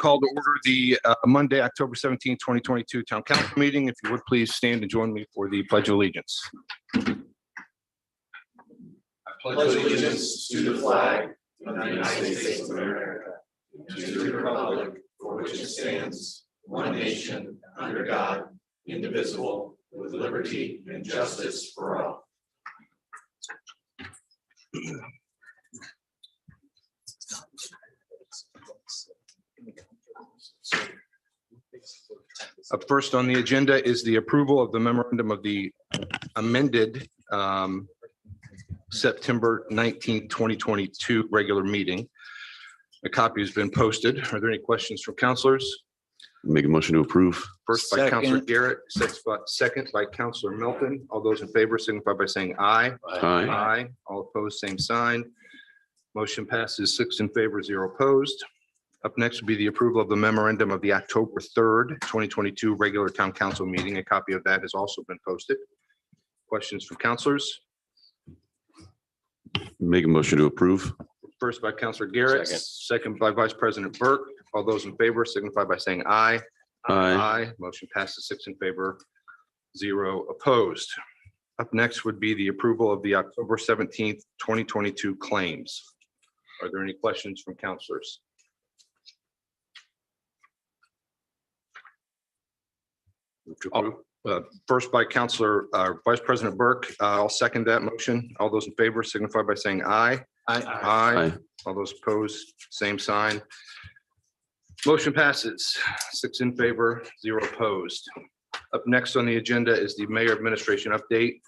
Call to order the Monday, October 17, 2022 Town Council meeting. If you would please stand and join me for the Pledge of Allegiance. I pledge allegiance to the flag of the United States of America, and to the republic for which it stands, one nation, under God, indivisible, with liberty and justice for all. Up first on the agenda is the approval of the memorandum of the amended September 19, 2022 regular meeting. A copy has been posted. Are there any questions from councilors? Make a motion to approve. First by Councilor Garrett, second by Councilor Melton. All those in favor signify by saying aye. Aye. Aye. All opposed, same sign. Motion passes 6 in favor, 0 opposed. Up next would be the approval of the memorandum of the October 3rd, 2022 regular town council meeting. A copy of that has also been posted. Questions from councilors? Make a motion to approve. First by Councilor Garrett, second by Vice President Burke. All those in favor signify by saying aye. Aye. Motion passes 6 in favor, 0 opposed. Up next would be the approval of the October 17th, 2022 claims. Are there any questions from councilors? First by Councilor Vice President Burke. I'll second that motion. All those in favor signify by saying aye. Aye. Aye. All those opposed, same sign. Motion passes 6 in favor, 0 opposed. Up next on the agenda is the mayor administration update.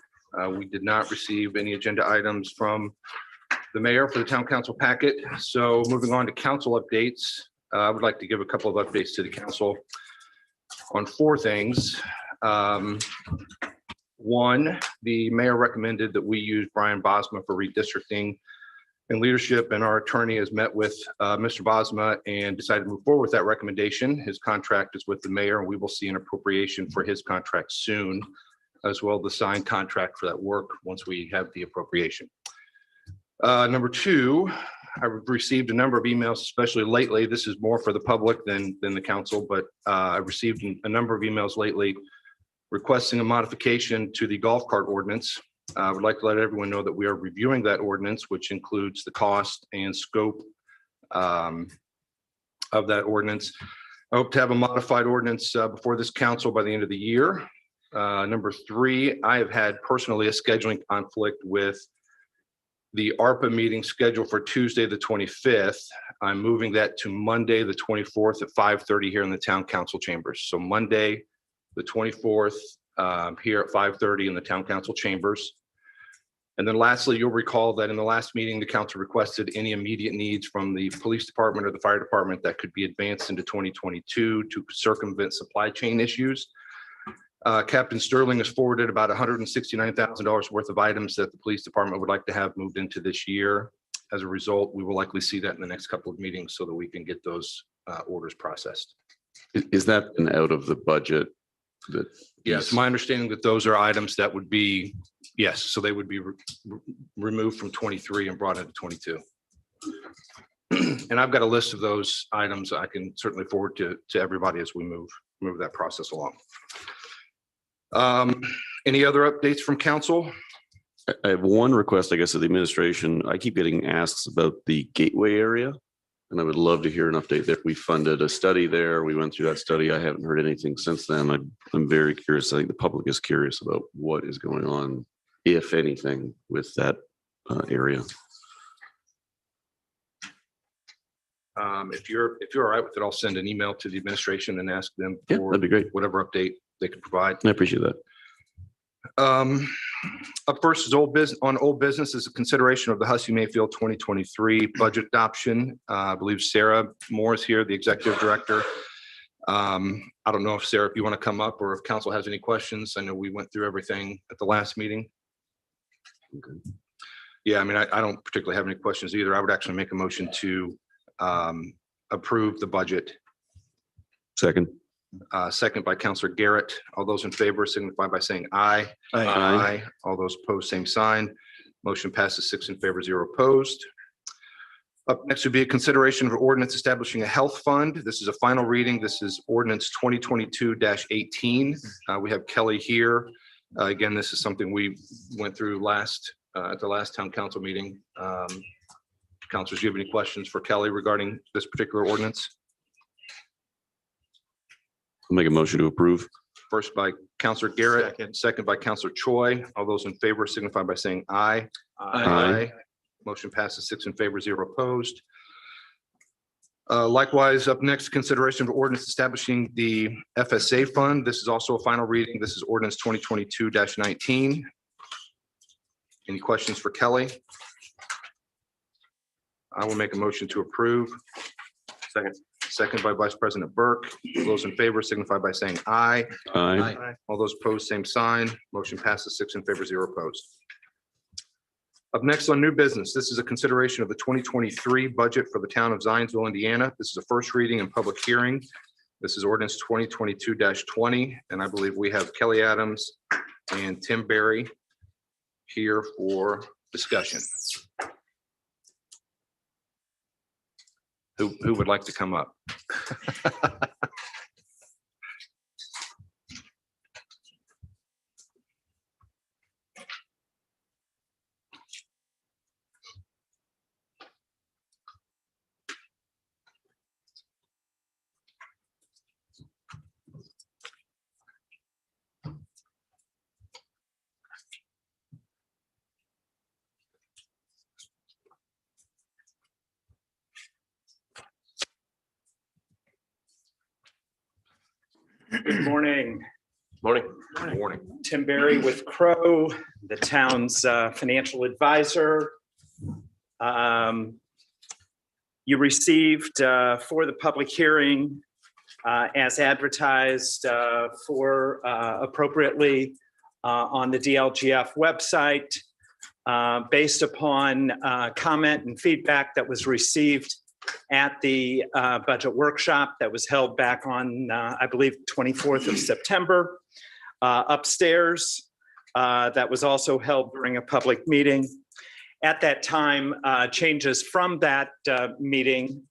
We did not receive any agenda items from the mayor for the town council packet. So moving on to council updates, I would like to give a couple of updates to the council on 4 things. One, the mayor recommended that we use Brian Bosma for redistricting and leadership, and our attorney has met with Mr. Bosma and decided to move forward with that recommendation. His contract is with the mayor, and we will see an appropriation for his contract soon, as well as the signed contract for that work once we have the appropriation. Number 2, I've received a number of emails, especially lately. This is more for the public than the council, but I've received a number of emails lately requesting a modification to the golf cart ordinance. I would like to let everyone know that we are reviewing that ordinance, which includes the cost and scope of that ordinance. I hope to have a modified ordinance before this council by the end of the year. Number 3, I have had personally a scheduling conflict with the ARPA meeting scheduled for Tuesday, the 25th. I'm moving that to Monday, the 24th at 5:30 here in the town council chambers. So Monday, the 24th, here at 5:30 in the town council chambers. And then lastly, you'll recall that in the last meeting, the council requested any immediate needs from the police department or the fire department that could be advanced into 2022 to circumvent supply chain issues. Captain Sterling has forwarded about $169,000 worth of items that the police department would like to have moved into this year. As a result, we will likely see that in the next couple of meetings so that we can get those orders processed. Is that an out of the budget? Yes, my understanding that those are items that would be, yes, so they would be removed from 23 and brought into 22. And I've got a list of those items I can certainly forward to everybody as we move that process along. Any other updates from council? I have one request, I guess, of the administration. I keep getting asks about the Gateway area, and I would love to hear an update there. We funded a study there. We went through that study. I haven't heard anything since then. I'm very curious. I think the public is curious about what is going on, if anything, with that area. If you're all right with it, I'll send an email to the administration and ask them Yeah, for that'd be great. whatever update they could provide. I appreciate that. Up first is old business is a consideration of the Hussey Mayfield 2023 budget adoption. I believe Sarah Moore is here, the executive director. I don't know if Sarah, if you want to come up or if council has any questions. I know we went through everything at the last meeting. Okay. Yeah, I mean, I don't particularly have any questions either. I would actually make a motion to approve the budget. Second. Second by Councilor Garrett. All those in favor signify by saying aye. Aye. Aye. All those opposed, same sign. Motion passes 6 in favor, 0 opposed. Up next would be a consideration of ordinance establishing a health fund. This is a final reading. This is ordinance 2022-18. We have Kelly here. Again, this is something we went through at the last town council meeting. Councilors, do you have any questions for Kelly regarding this particular ordinance? I'll make a motion to approve. First by Councilor Garrett, second by Councilor Choi. All those in favor signify by saying aye. Aye. Motion passes 6 in favor, 0 opposed. Likewise, up next, consideration of ordinance establishing the FSA fund. This is also a final reading. This is ordinance 2022-19. Any questions for Kelly? I will make a motion to approve. Second by Vice President Burke. Those in favor signify by saying aye. Aye. All those opposed, same sign. Motion passes 6 in favor, 0 opposed. Up next on new business, this is a consideration of the 2023 budget for the town of Zionsville, Indiana. This is a first reading and public hearing. This is ordinance 2022-20, and I believe we have Kelly Adams and Tim Berry here for discussion. Who would like to come up? Good morning. Morning. Morning. Tim Berry with Crow, the town's financial advisor. You received for the public hearing as advertised for appropriately on the DLGF website based upon comment and feedback that was received at the budget workshop that was held back on, I believe, 24th of September upstairs. That was also held during a public meeting. At that time, changes from that meeting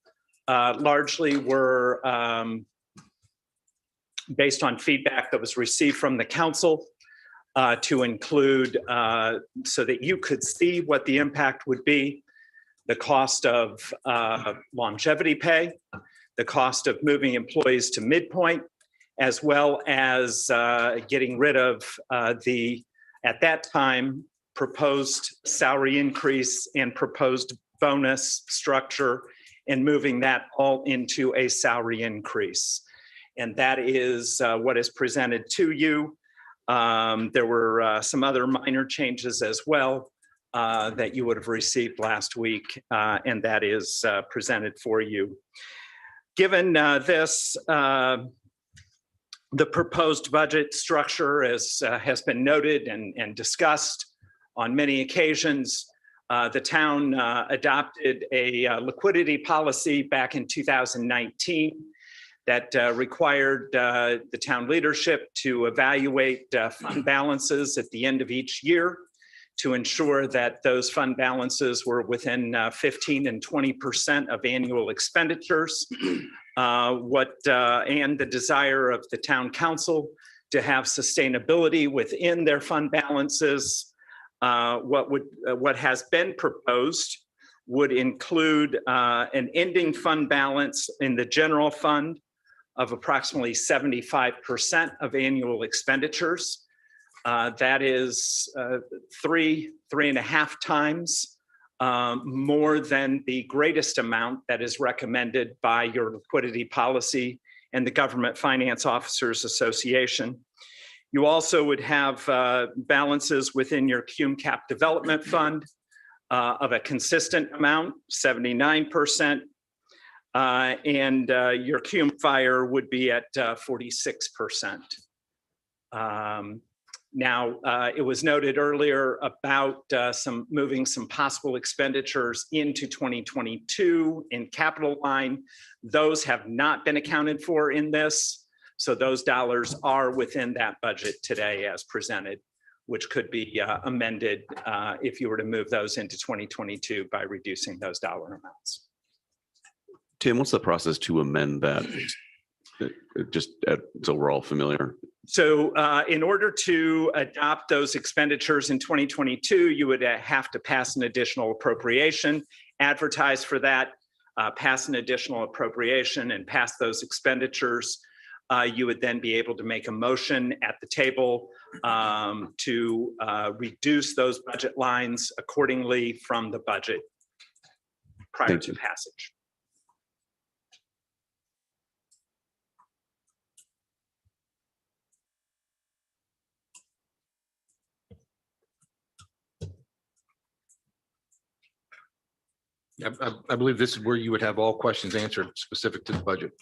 largely were based on feedback that was received from the council to include so that you could see what the impact would be. The cost of longevity pay, the cost of moving employees to midpoint, as well as getting rid of at that time, proposed salary increase and proposed bonus structure and moving that all into a salary increase. And that is what is presented to you. There were some other minor changes as well that you would have received last week, and that is presented for you. Given this, the proposed budget structure has been noted and discussed on many occasions. The town adopted a liquidity policy back in 2019 that required the town leadership to evaluate fund balances at the end of each year to ensure that those fund balances were within 15 and 20% of annual expenditures. And the desire of the town council to have sustainability within their fund balances. What has been proposed would include an ending fund balance in the general fund of approximately 75% of annual expenditures. That is 3.5 times more than the greatest amount that is recommended by your liquidity policy and the Government Finance Officers Association. You also would have balances within your CUME-CAP Development Fund of a consistent amount, 79%, and your CUME Fire would be at 46%. Now, it was noted earlier about moving some possible expenditures into 2022 in capital line. Those have not been accounted for in this. So those dollars are within that budget today as presented. which could be amended if you were to move those into 2022 by reducing those dollar amounts. Tim, what's the process to amend that? Just so we're all familiar. So in order to adopt those expenditures in 2022, you would have to pass an additional appropriation, advertise for that, pass an additional appropriation, and pass those expenditures. You would then be able to make a motion at the table to reduce those budget lines accordingly from the budget prior to passage. I believe this is where you would have all questions answered specific to the budget.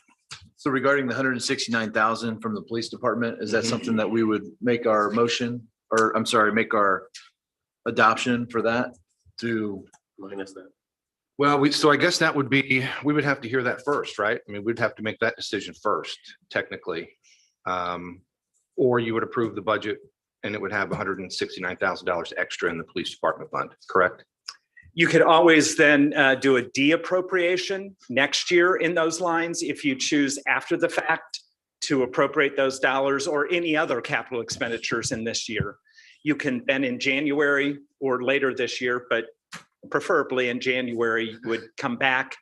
So regarding the 169,000 from the police department, is that Mhm. something that we would make our motion, or I'm sorry, make our adoption for that to minus that? Well, so I guess that would be, we would have to hear that first, right? I mean, we'd have to make that decision first, technically. Or you would approve the budget and it would have $169,000 extra in the police department fund, correct? You could always then do a de-appropriation next year in those lines if you choose after the fact to appropriate those dollars or any other capital expenditures in this year. You can then in January or later this year, but preferably in January, you would come back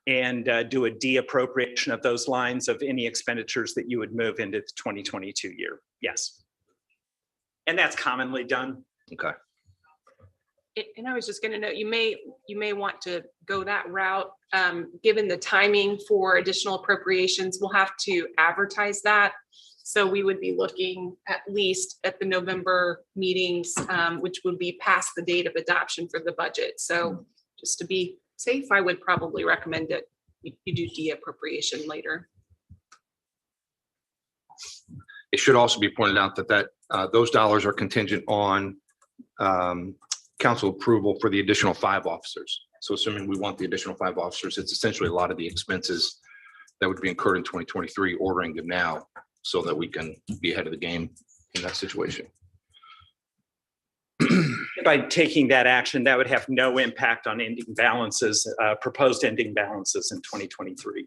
and do a de-appropriation of those lines of any expenditures that you would move into the 2022 year. Yes. And that's commonly done. Okay. And I was just going to note, you may want to go that route. Given the timing for additional appropriations, we'll have to advertise that. So we would be looking at least at the November meetings, which would be past the date of adoption for the budget. So just to be safe, I would probably recommend that you do de-appropriation later. It should also be pointed out that those dollars are contingent on council approval for the additional 5 officers. So assuming we want the additional 5 officers, it's essentially a lot of the expenses that would be incurred in 2023, ordering them now so that we can be ahead of the game in that situation. By taking that action, that would have no impact on ending balances, proposed ending balances in 2023.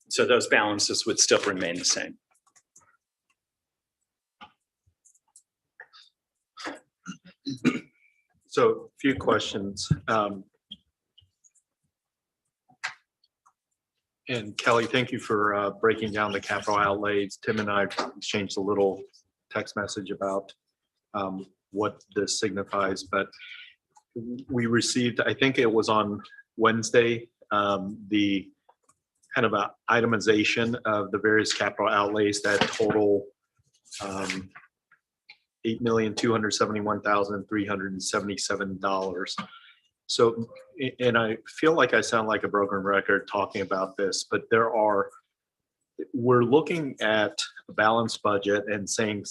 So those balances would still remain the same. So a few questions. And Kelly, thank you for breaking down the capital outlays. Tim and I exchanged a little text message about what this signifies, but we received, I think it was on Wednesday, the kind of a itemization of the various capital outlays that total $8,271,377. So, and I feel like I sound like a broken record talking about this, but we're looking at a balanced budget and saying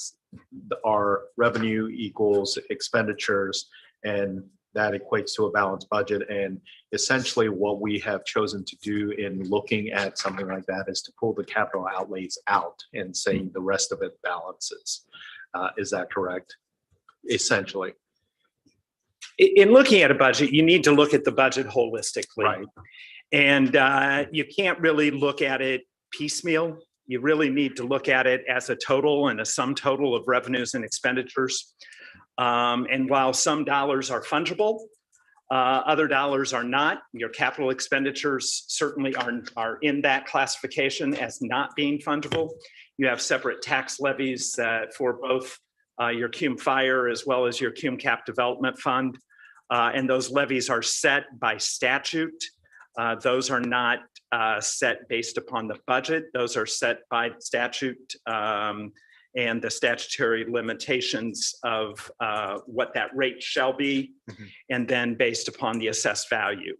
our revenue equals expenditures, and that equates to a balanced budget. And essentially what we have chosen to do in looking at something like that is to pull the capital outlays out and saying the rest of it balances. Is that correct? Essentially. In looking at a budget, you need to look at the budget holistically. Right. And you can't really look at it piecemeal. You really need to look at it as a total and a sum total of revenues and expenditures. And while some dollars are fungible, other dollars are not. Your capital expenditures certainly are in that classification as not being fungible. You have separate tax levies for both your CUME Fire as well as your CUME Cap Development Fund. And those levies are set by statute. Those are not set based upon the budget. Those are set by statute and the statutory limitations of what that rate shall be, and then based upon the assessed value.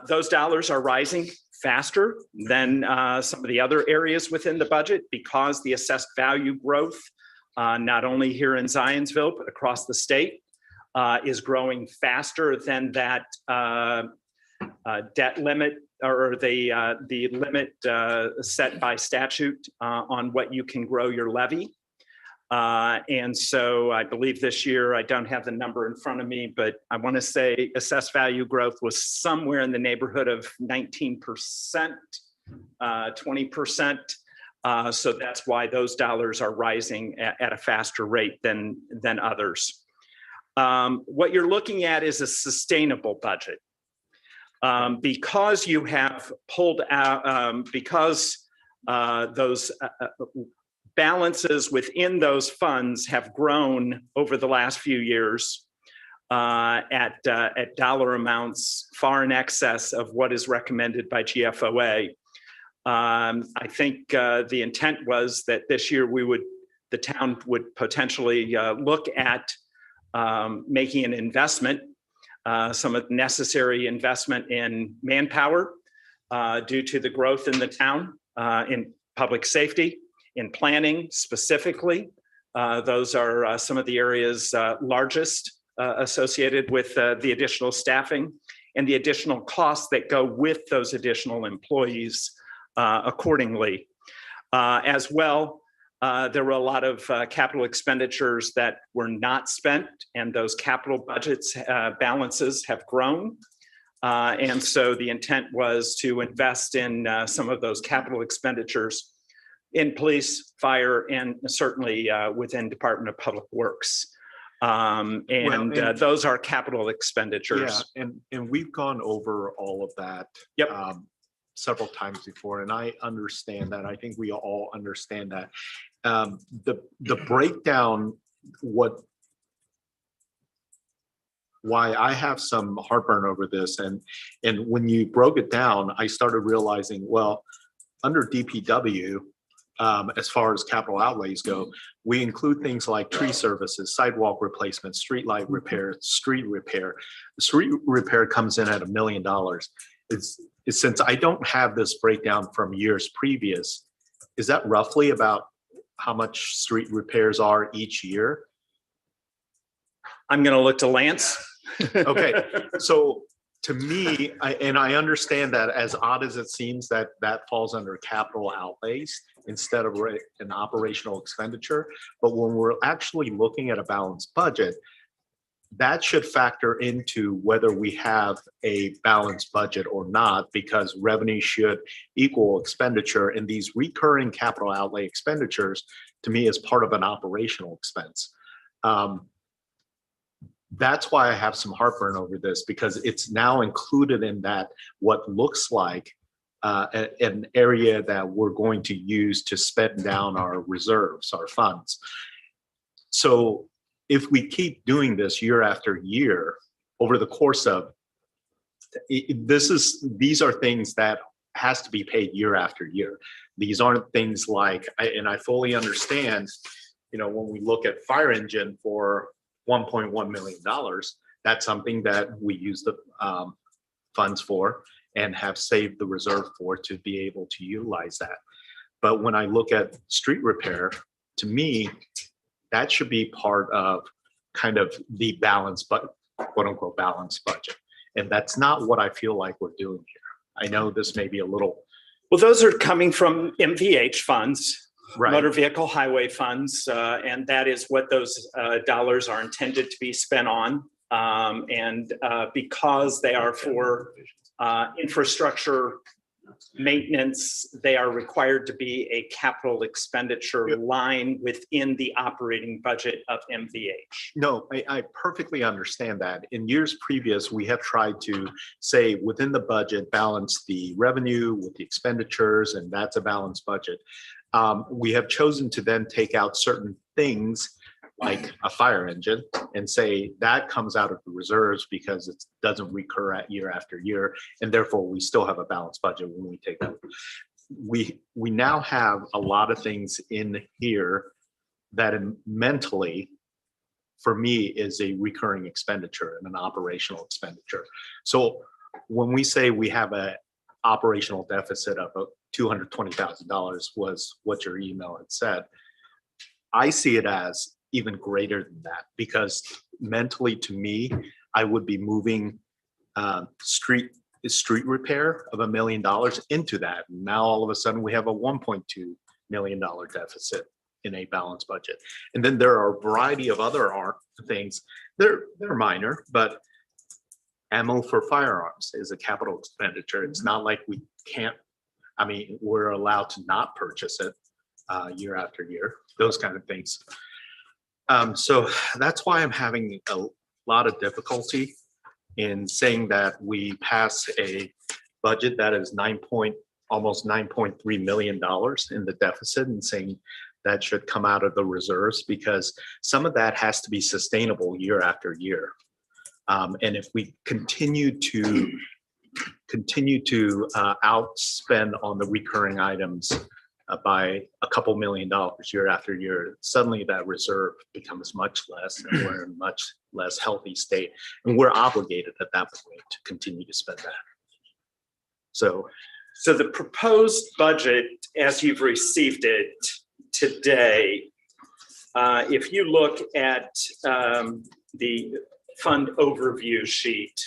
Those dollars are rising faster than some of the other areas within the budget because the assessed value growth, not only here in Zionsville, but across the state, is growing faster than that debt limit or the limit set by statute on what you can grow your levy. And so I believe this year, I don't have the number in front of me, but I want to say assessed value growth was somewhere in the neighborhood of 19%, 20%. So that's why those dollars are rising at a faster rate than others. What you're looking at is a sustainable budget. Because you have pulled out, because those balances within those funds have grown over the last few years at dollar amounts far in excess of what is recommended by GFOA. I think the intent was that this year the town would potentially look at making an investment, some of the necessary investment in manpower due to the growth in the town, in public safety, in planning specifically. Those are some of the areas largest associated with the additional staffing and the additional costs that go with those additional employees accordingly. As well, there were a lot of capital expenditures that were not spent, and those capital budgets balances have grown. And so the intent was to invest in some of those capital expenditures in police, fire, and certainly within Department of Public Works. Those are capital expenditures. Yeah, and we've gone over all of that. Yep. Several times before, and I understand that. I think we all understand that. The breakdown, why I have some heartburn over this, and when you broke it down, I started realizing, well, under DPW, as far as capital outlays go, we include things like tree services, sidewalk replacement, street light repair, street repair. Street repair comes in at $1 million. Since I don't have this breakdown from years previous, is that roughly about how much street repairs are each year? I'm going to look to Lance. Okay, so to me, I understand that, as odd as it seems, that falls under capital outlays instead of an operational expenditure. But when we're actually looking at a balanced budget, that should factor into whether we have a balanced budget or not, because revenue should equal expenditure, and these recurring capital outlay expenditures, to me, is part of an operational expense. That's why I have some heartburn over this, because it's now included in that what looks like an area that we're going to use to spend down our reserves, our funds. So if we keep doing this year after year over the course of, these are things that has to be paid year after year. These aren't things like, and I fully understand, when we look at fire engine for $1.1 million, that's something that we use the funds for and have saved the reserve for to be able to utilize that. But when I look at street repair, to me, that should be part of kind of the balanced, but quote unquote balanced budget. And that's not what I feel like we're doing here. I know this may be a little. Well, those are coming from MVH funds, right, motor vehicle highway funds, and that is what those dollars are intended to be spent on. Because they are for infrastructure maintenance, they are required to be a capital expenditure line within the operating budget of MVH. No, I perfectly understand that. In years previous, we have tried to say within the budget, balance the revenue with the expenditures, and that's a balanced budget. We have chosen to then take out certain things like a fire engine and say that comes out of the reserves because it doesn't recur at year after year, and therefore we still have a balanced budget when we take that. We now have a lot of things in here that mentally, for me, is a recurring expenditure and an operational expenditure. So when we say we have a operational deficit of $220,000 was what your email had said, I see it as even greater than that, because mentally, to me, I would be moving street repair of $1 million into that. Now all of a sudden we have a $1.2 million deficit in a balanced budget. And then there are a variety of other things. They're minor, but ammo for firearms is a capital expenditure. It's not like we can't, I mean, we're allowed to not purchase it year after year, those kind of things. So that's why I'm having a lot of difficulty in saying that we pass a budget that is almost $9.3 million in the deficit, and saying that should come out of the reserves, because some of that has to be sustainable year after year. And if we continue to outspend on the recurring items by a couple $1 million year after year, suddenly that reserve becomes much less, and we're in a much less healthy state. And we're obligated at that point to continue to spend that. So the proposed budget, as you've received it today, if you look at the fund overview sheet,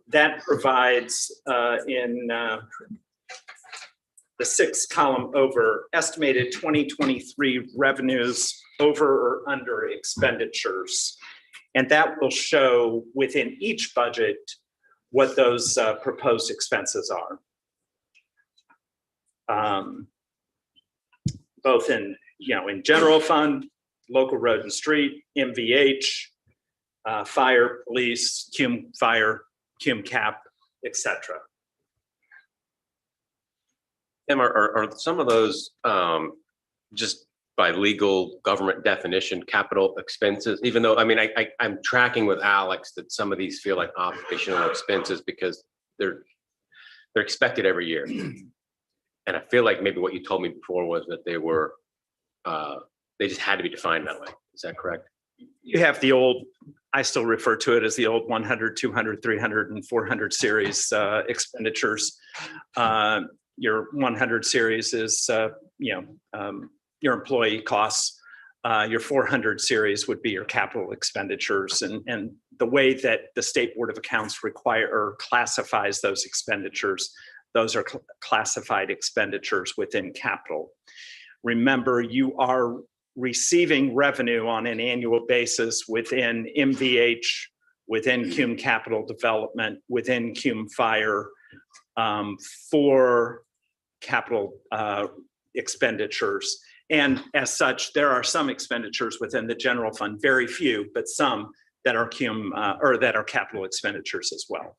that provides in the 6th column over estimated 2023 revenues over or under expenditures. And that will show within each budget what those proposed expenses are. Both in general fund, local road and street, MVH, fire, police, cum fire, cum cap, etc. Tim, are some of those just by legal government definition capital expenses? Even though, I mean, I'm tracking with Alex that some of these feel like operational expenses because they're expected every year. And I feel like maybe what you told me before was that they were, they just had to be defined that way. Is that correct? You have the old, I still refer to it as the old 100, 200, 300, and 400 series expenditures. Your 100 series is, your employee costs. Your 400 series would be your capital expenditures. And the way that the State Board of Accounts require or classifies those expenditures, those are classified expenditures within capital. Remember, you are receiving revenue on an annual basis within MVH, within cum capital development, within cum fire, for capital expenditures. And as such, there are some expenditures within the general fund, very few, but some that are cum or that are capital expenditures as well.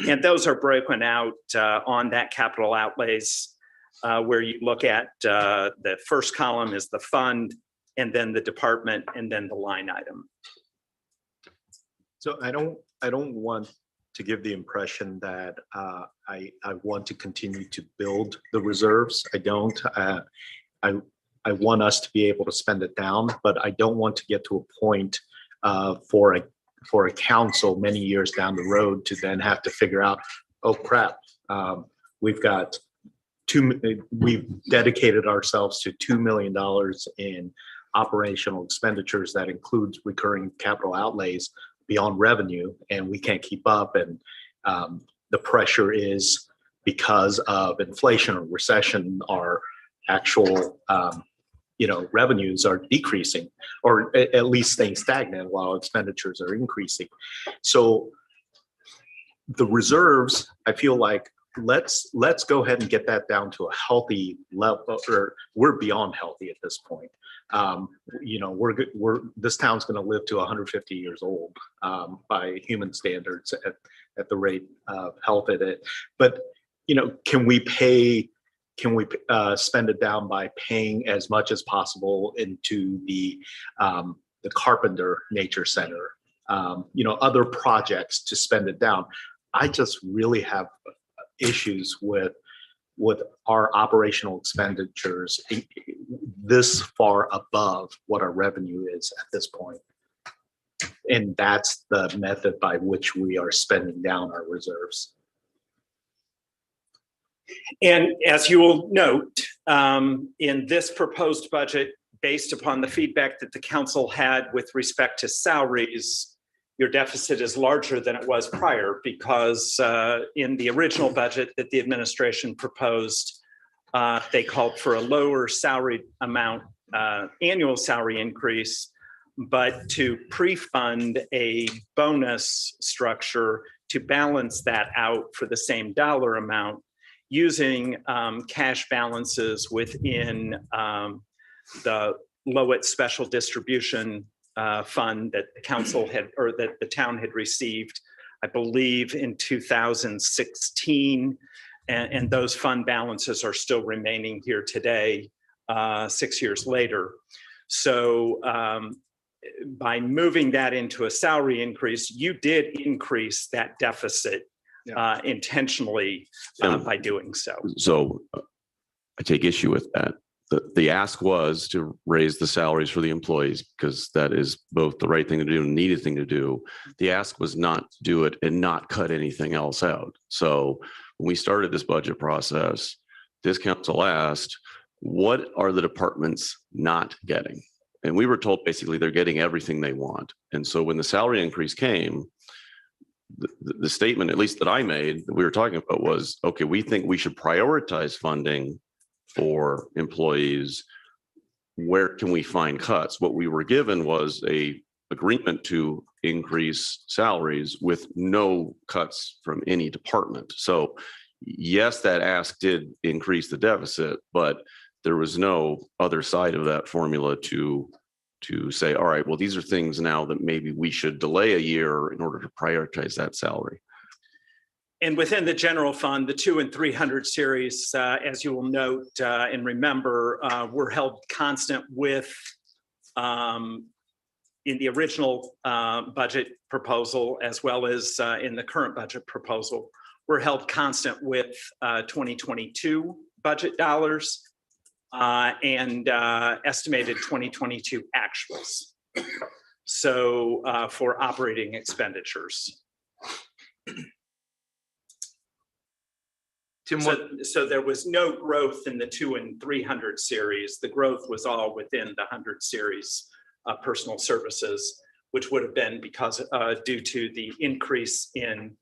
And those are broken out on that capital outlays, where you look at the first column is the fund, and then the department, and then the line item. So I don't want to give the impression that I want to continue to build the reserves. I don't. I want us to be able to spend it down, but I don't want to get to a point for a council many years down the road to then have to figure out, oh crap, we've dedicated ourselves to $2 million in operational expenditures that includes recurring capital outlays beyond revenue, and we can't keep up. And the pressure is because of inflation or recession, our actual revenues are decreasing, or at least staying stagnant while expenditures are increasing. So the reserves, I feel like let's go ahead and get that down to a healthy level, or we're beyond healthy at this point. This town's going to live to 150 years old by human standards at the rate of health at it. But can we spend it down by paying as much as possible into the Carpenter Nature Center, other projects to spend it down? I just really have issues with our operational expenditures this far above what our revenue is at this point. And that's the method by which we are spending down our reserves. And as you will note, in this proposed budget, based upon the feedback that the council had with respect to salaries, your deficit is larger than it was prior, because in the original budget that the administration proposed, they called for a lower salary amount annual salary increase, but to pre-fund a bonus structure to balance that out for the same dollar amount using cash balances within the Lowett Special Distribution Fund that the council had, or that the town had received, I believe, in 2016. And those fund balances are still remaining here today, 6 years later. So by moving that into a salary increase, you did increase that deficit intentionally by doing so. So I take issue with that. The ask was to raise the salaries for the employees because that is both the right thing to do and needed thing to do. The ask was not to do it and not cut anything else out. So when we started this budget process, this council asked, what are the departments not getting? And we were told basically they're getting everything they want. And so when the salary increase came, the statement, at least that I made, that we were talking about was, okay, we think we should prioritize funding for employees. Where can we find cuts? What we were given was a agreement to increase salaries with no cuts from any department. So yes, that ask did increase the deficit, but there was no other side of that formula to say, all right, well, these are things now that maybe we should delay a year in order to prioritize that salary. And within the general fund, the 2 and 300 series, as you will note and remember, were held constant with, in the original budget proposal, as well as in the current budget proposal, were held constant with 2022 budget dollars and estimated 2022 actuals. So for operating expenditures. Tim, so there was no growth in the 2 and 300 series. The growth was all within the 100 series personal services, which would have been because due to the increase in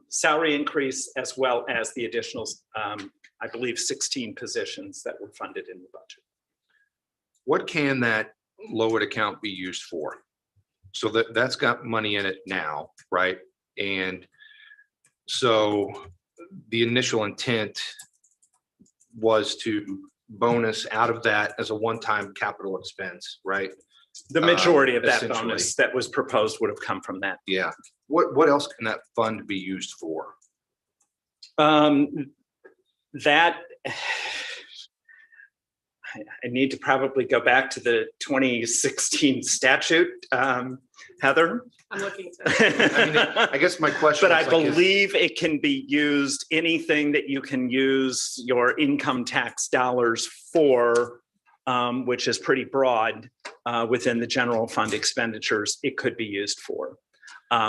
salary increase, as well as the additional, I believe, 16 positions that were funded in the budget. what can that Lowett account be used for? So that's got money in it now, right? And so the initial intent was to bonus out of that as a one-time capital expense, right? The majority of that essentially. bonus that was proposed would have come from that. Yeah. What else can that fund be used for? That I need to probably go back to the 2016 statute, Heather. I'm looking I guess my question. But I is like, believe it can be used, anything that you can use your income tax dollars for, which is pretty broad within the general fund expenditures, it could be used for.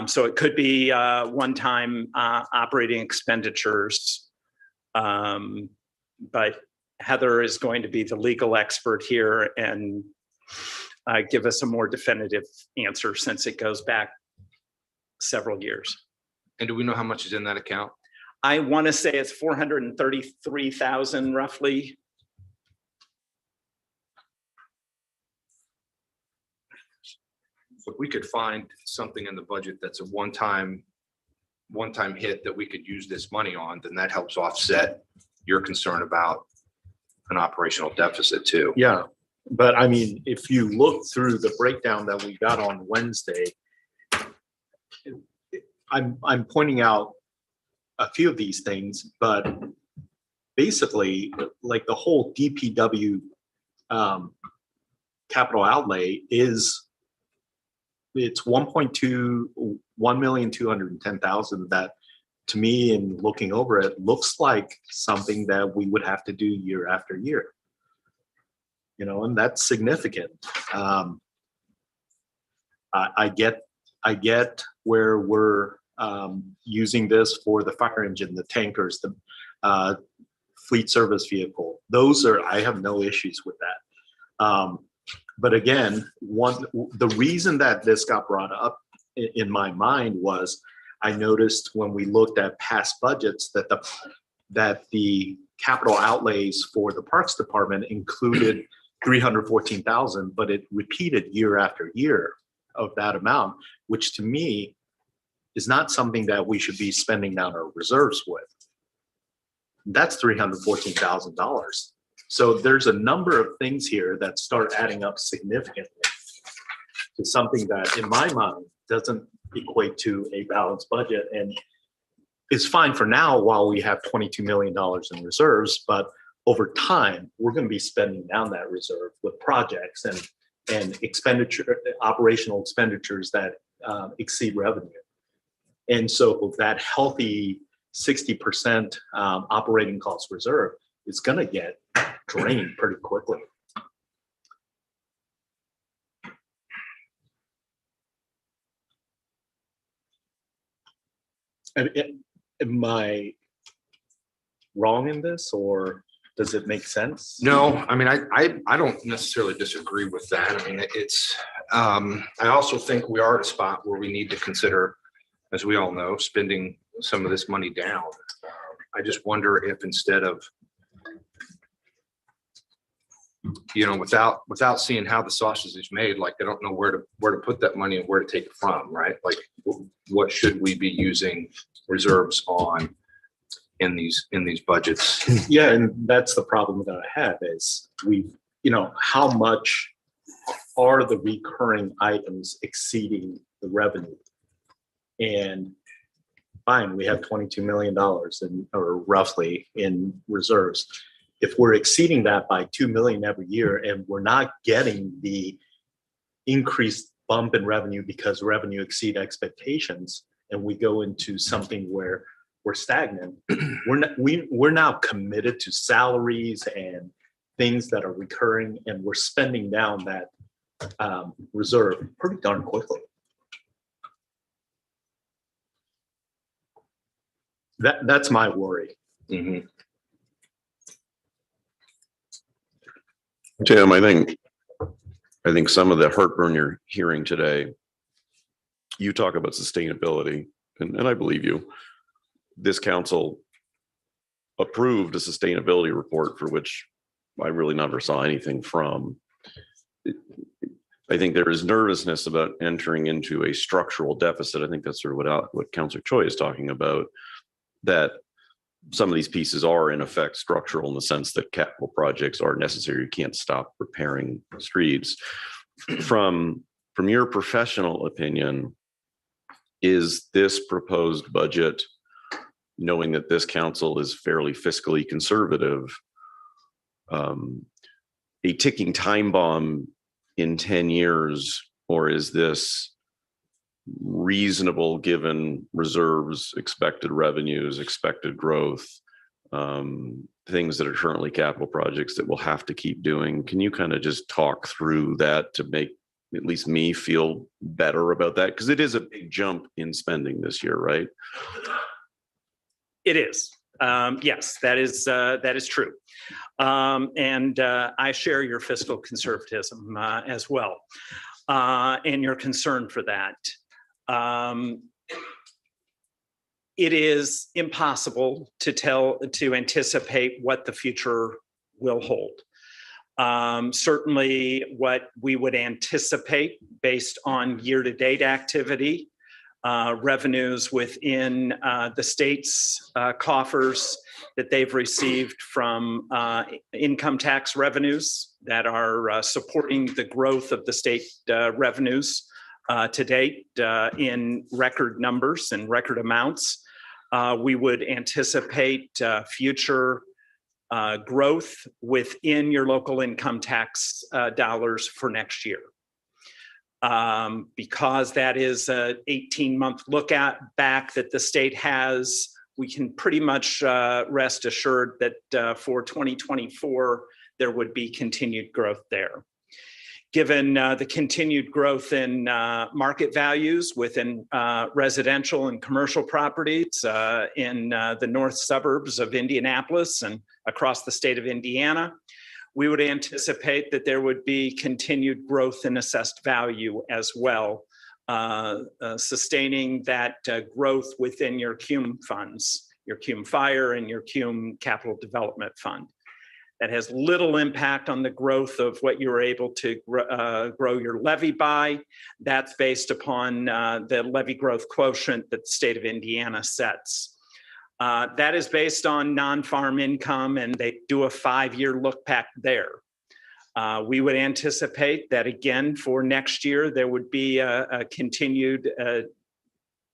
So it could be one-time operating expenditures. But Heather is going to be the legal expert here and give us a more definitive answer since it goes back several years. And do we know how much is in that account? I want to say it's 433,000 roughly. If we could find something in the budget that's a one-time hit that we could use this money on, then that helps offset your concern about an operational deficit too. Yeah, but I mean, if you look through the breakdown that we got on Wednesday, I'm pointing out a few of these things, but basically, like the whole DPW capital outlay is, it's 1,210,000 that, to me, in looking over it, looks like something that we would have to do year after year. You know, and that's significant. I get where we're using this for the fire engine, the tankers, the fleet service vehicle. Those are, I have no issues with that. But again, the reason that this got brought up in my mind was I noticed when we looked at past budgets that the capital outlays for the Parks Department included $314,000, but it repeated year after year of that amount, which to me is not something that we should be spending down our reserves with. That's $314,000. So there's a number of things here that start adding up significantly to something that in my mind doesn't equate to a balanced budget, and is fine for now while we have $22 million in reserves, but over time, we're going to be spending down that reserve with projects and operational expenditures that exceed revenue. And so that healthy 60% operating cost reserve is going to get drained pretty quickly. Am I wrong in this, or does it make sense? No, I mean, I don't necessarily disagree with that. I mean, it's, I also think we are at a spot where we need to consider, as we all know, spending some of this money down. I just wonder if instead of, you know, without seeing how the sausage is made, like I don't know where to put that money and where to take it from, right? Like, what should we be using reserves on in these budgets? Yeah, and that's the problem that I have is how much are the recurring items exceeding the revenue? And fine, we have $22 million or roughly in reserves. If we're exceeding that by $2 million every year and we're not getting the increased bump in revenue because revenue exceed expectations, and we go into something where we're stagnant, we're now committed to salaries and things that are recurring, and we're spending down that reserve pretty darn quickly. That's my worry. Mhm. Tim, I think some of the heartburn you're hearing today, you talk about sustainability, and I believe you. This council approved a sustainability report for which I really never saw anything from. I think there is nervousness about entering into a structural deficit. I think that's sort of what Councilor Choi is talking about, that some of these pieces are in effect structural in the sense that capital projects are necessary. You can't stop repairing streets. From your professional opinion, is this proposed budget, knowing that this council is fairly fiscally conservative, a ticking time bomb in 10 years, or is this reasonable given reserves, expected revenues, expected growth, things that are currently capital projects that we'll have to keep doing? Can you kind of just talk through that to make at least me feel better about that? Because it is a big jump in spending this year, right? It is. Yes, that is true. And I share your fiscal conservatism as well, and your concern for that. It is impossible to anticipate what the future will hold. Certainly what we would anticipate based on year-to-date activity, revenues within the state's coffers that they've received from income tax revenues that are supporting the growth of the state revenues to date in record numbers and record amounts. We would anticipate future growth within your local income tax dollars for next year. Because that is an 18-month look back that the state has, we can pretty much rest assured that for 2024, there would be continued growth there. Given the continued growth in market values within residential and commercial properties in the north suburbs of Indianapolis and across the state of Indiana, we would anticipate that there would be continued growth in assessed value as well, sustaining that growth within your CUME funds, your CUME Fire and your CUME Capital Development Fund. That has little impact on the growth of what you're able to grow your levy by. That's based upon the levy growth quotient that the state of Indiana sets. That is based on non-farm income, and they do a 5-year look back there. We would anticipate that again for next year, there would be a continued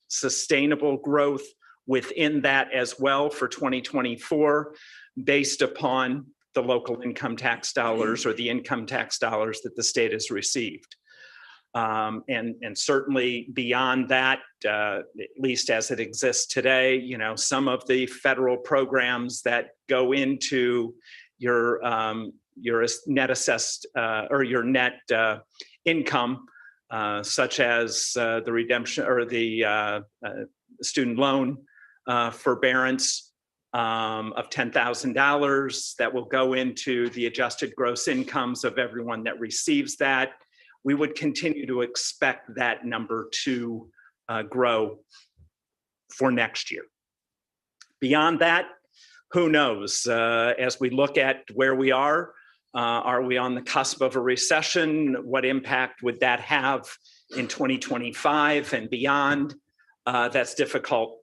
sustainable growth within that as well for 2024, based upon the local income tax dollars or the income tax dollars that the state has received. And certainly beyond that, at least as it exists today, you know, some of the federal programs that go into your net assessed or your net income, such as the redemption or the student loan forbearance of $10,000 that will go into the adjusted gross incomes of everyone that receives that. We would continue to expect that number to grow for next year. Beyond that, who knows? As we look at where we are we on the cusp of a recession? What impact would that have in 2025 and beyond? That's difficult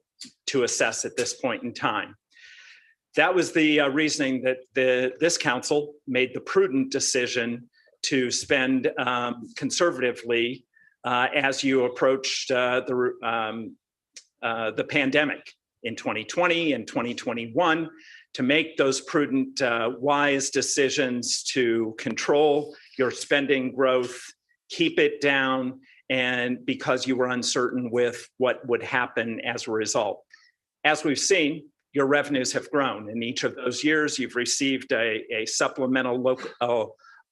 to assess at this point in time. That was the reasoning that this council made the prudent decision to spend conservatively as you approached the pandemic in 2020 and 2021, to make those prudent, wise decisions to control your spending growth, keep it down, and because you were uncertain with what would happen as a result. As we've seen, your revenues have grown. In each of those years, you've received a supplemental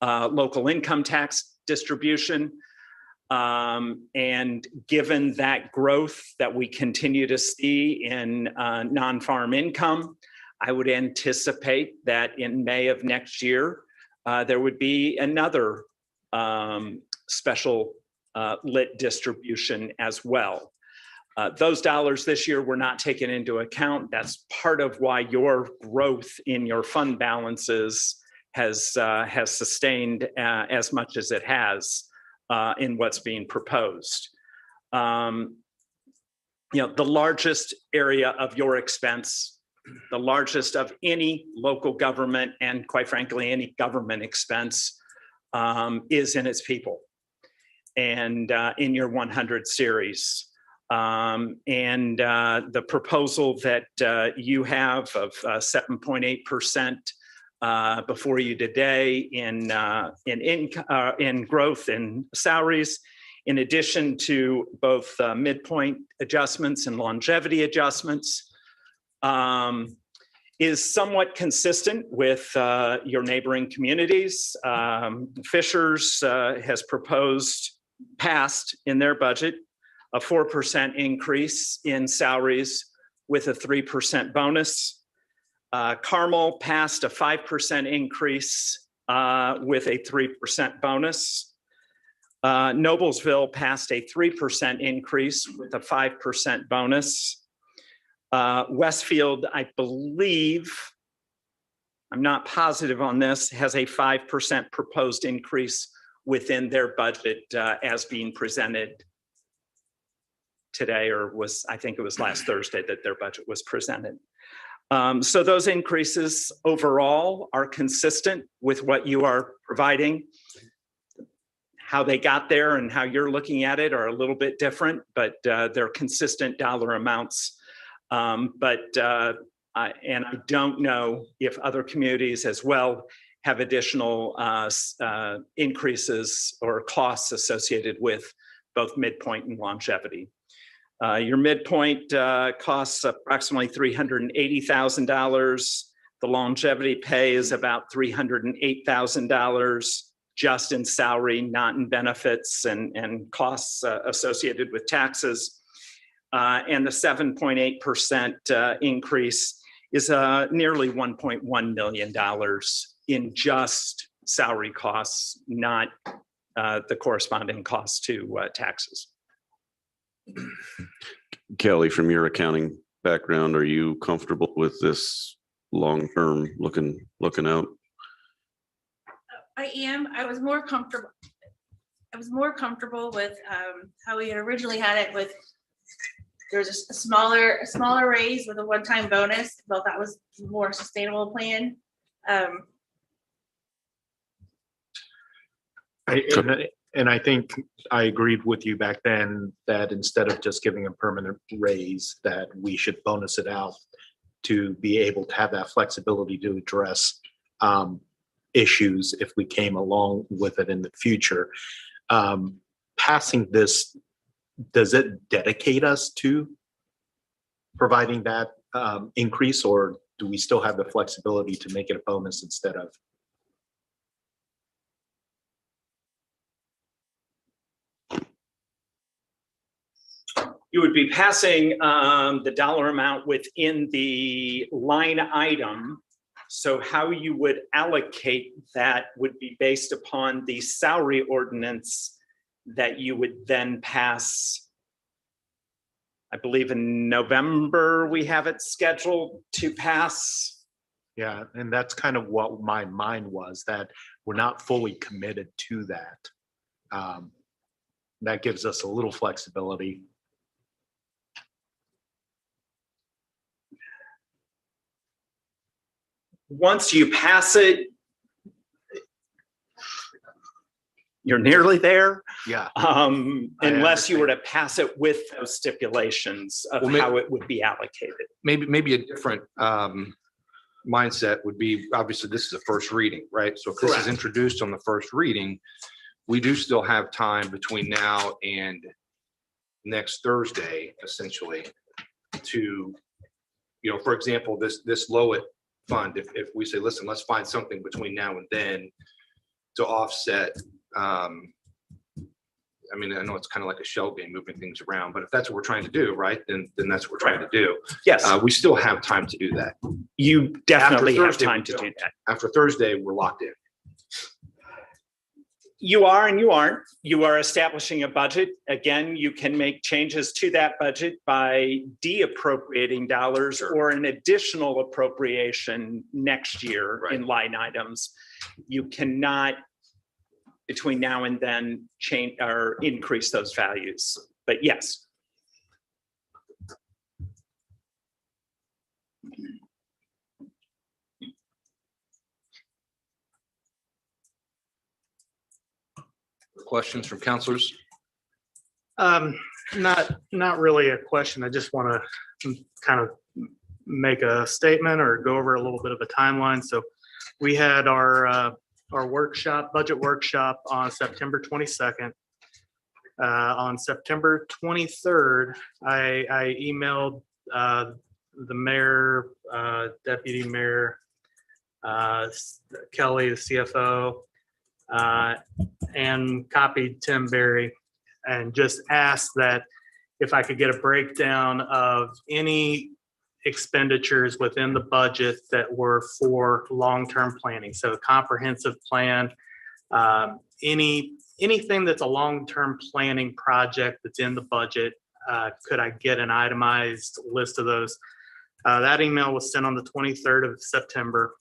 local income tax distribution. And given that growth that we continue to see in non-farm income, I would anticipate that in May of next year, there would be another special lit distribution as well. Those dollars this year were not taken into account. That's part of why your growth in your fund balances has sustained as much as it has in what's being proposed. You know, the largest area of your expense, the largest of any local government, and quite frankly, any government expense, is in its people and in your 100 series. The proposal that you have of 7.8% before you today in growth in salaries, in addition to both midpoint adjustments and longevity adjustments, is somewhat consistent with your neighboring communities. Fishers has passed in their budget a 4% increase in salaries with a 3% bonus. Carmel passed a 5% increase with a 3% bonus. Noblesville passed a 3% increase with a 5% bonus. Westfield, I believe, I'm not positive on this, has a 5% proposed increase within their budget as being presented today, or I think it was last Thursday that their budget was presented. So those increases overall are consistent with what you are providing. How they got there and how you're looking at it are a little bit different, but they're consistent dollar amounts. And I don't know if other communities as well have additional increases or costs associated with both midpoint and longevity. Your midpoint costs approximately $380,000. The longevity pay is about $308,000 just in salary, not in benefits and costs associated with taxes. And the 7.8% increase is nearly $1.1 million in just salary costs, not the corresponding costs to taxes. Kelly, from your accounting background, are you comfortable with this long-term looking out? I am. I was more comfortable. I was more comfortable with how we had originally had it with. There's a smaller raise with a one-time bonus. Felt that was a more sustainable plan. And I think I agreed with you back then that instead of just giving a permanent raise, that we should bonus it out to be able to have that flexibility to address issues if we came along with it in the future. Passing this, does it dedicate us to providing that increase, or do we still have the flexibility to make it a bonus instead of? You would be passing the dollar amount within the line item. So how you would allocate that would be based upon the salary ordinance that you would then pass. I believe in November, we have it scheduled to pass. Yeah, and that's kind of what my mind was, that we're not fully committed to that. That gives us a little flexibility. Once you pass it, you're nearly there. Yeah. Unless you were to pass it with those stipulations of Well, how it would be allocated. Maybe a different mindset would be, obviously, this is a first reading, right? So if this is Correct. introduced on the first reading, we do still have time between now and next Thursday, essentially, to, for example, this Lowit fund, if we say, listen, let's find something between now and then to offset. I know it's kind of like a shell game, moving things around, but if that's what we're trying to do, right, then that's what we're trying to do. Yes, We still have time to do that. you definitely have Thursday, time we to don't. do that. After Thursday, we're locked in. You are and you aren't. You are establishing a budget. Again, you can make changes to that budget by de-appropriating dollars or an additional appropriation next year in line items. You cannot, between now and then, change or increase those values. But yes. Questions from counselors? Not really a question. I just want to kind of make a statement or go over a little bit of a timeline. So we had our budget workshop on September 22nd. On September 23rd, I emailed the mayor, deputy mayor, Kelly, the CFO, and copied Tim Berry, and just asked that if I could get a breakdown of any expenditures within the budget that were for long-term planning. So a comprehensive plan, anything that's a long-term planning project that's in the budget, could I get an itemized list of those? That email was sent on the 23rd of September.